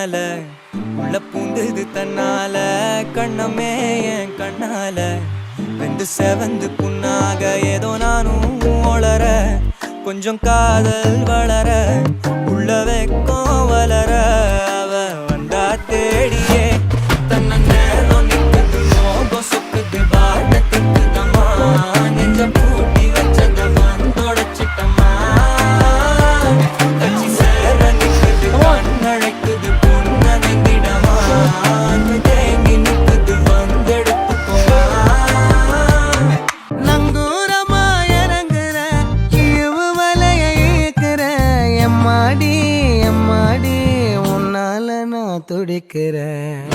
கண்ணால உள்ள பூந்தது தன்னால கண்ணமே என் கண்ணால வெந்து செவந்து புண்ணாக ஏதோ நானும் ஒளர கொஞ்சம் காதல் வளர உள்ள வெக்கம் வளர அவ வந்தா தேடியே தன்ன நேரம் நிற்குது மோகம் சொக்குது வாட்டத்துக்கு தம்மா நெஞ்ச பூட்டி வச்சத வந்தொடச்சிட்டம்மா கட்சி சேர நிற்குது கண்ணழைக்குது பொன்னடைந்திடமா தேங்கி நிற்குது வந்தெடுத்துக்கோமா நங்கூரமா இறங்குற இழுவு வலைய இழுக்கிற எம்மாடி எம்மாடி உன்னால நான் துடிக்கிறேன்